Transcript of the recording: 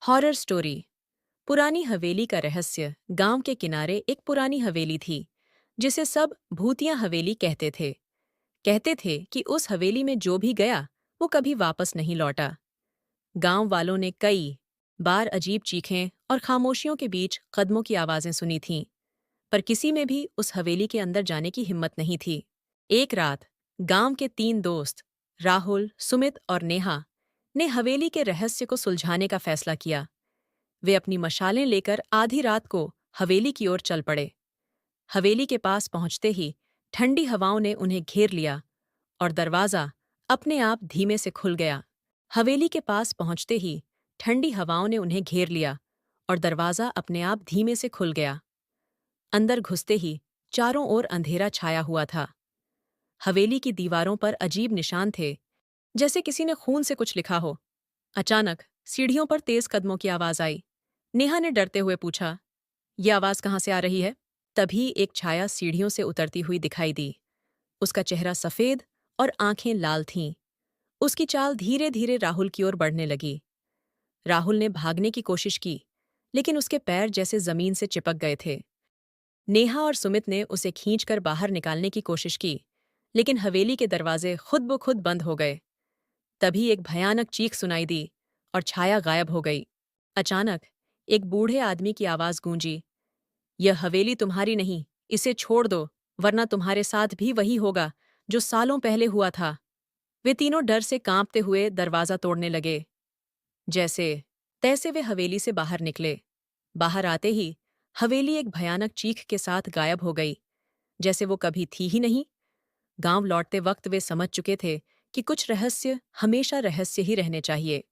Horror story. पुरानी हवेली का रहस्य। गांव के किनारे एक पुरानी हवेली थी जिसे सब भूतिया हवेली कहते थे कि उस हवेली में जो भी गया वो कभी वापस नहीं लौटा। गांव वालों ने कई बार अजीब चीखें और खामोशियों के बीच कदमों की आवाजें सुनी थीं, पर किसी में भी उस हवेली के अंदर जाने की हिम्मत नहीं थी। एक रात गांव के 3 दोस्त राहुल, सुमित और नेहा ने हवेली के रहस्य को सुलझाने का फैसला किया। वे अपनी मशालें लेकर आधी रात को हवेली की ओर चल पड़े। हवेली के पास पहुंचते ही ठंडी हवाओं ने उन्हें घेर लिया और दरवाजा अपने आप धीमे से खुल गया। हवेली के पास पहुंचते ही ठंडी हवाओं ने उन्हें घेर लिया और दरवाजा अपने आप धीमे से खुल गया। अंदर घुसते ही चारों ओर अंधेरा छाया हुआ था। हवेली की दीवारों पर अजीब निशान थे, जैसे किसी ने खून से कुछ लिखा हो। अचानक सीढ़ियों पर तेज कदमों की आवाज आई। नेहा ने डरते हुए पूछा, "ये आवाज कहाँ से आ रही है?" तभी एक छाया सीढ़ियों से उतरती हुई दिखाई दी। उसका चेहरा सफेद और आंखें लाल थीं। उसकी चाल धीरे धीरे राहुल की ओर बढ़ने लगी। राहुल ने भागने की कोशिश की, लेकिन उसके पैर जैसे जमीन से चिपक गए थे। नेहा और सुमित ने उसे खींचकर बाहर निकालने की कोशिश की, लेकिन हवेली के दरवाजे खुद ब खुद बंद हो गए। तभी एक भयानक चीख सुनाई दी और छाया गायब हो गई। अचानक एक बूढ़े आदमी की आवाज गूंजी, "यह हवेली तुम्हारी नहीं, इसे छोड़ दो, वरना तुम्हारे साथ भी वही होगा जो सालों पहले हुआ था।" वे तीनों डर से कांपते हुए दरवाजा तोड़ने लगे। जैसे तैसे वे हवेली से बाहर निकले। बाहर आते ही हवेली एक भयानक चीख के साथ गायब हो गई, जैसे वो कभी थी ही नहीं। गांव लौटते वक्त वे समझ चुके थे कि कुछ रहस्य हमेशा रहस्य ही रहने चाहिए।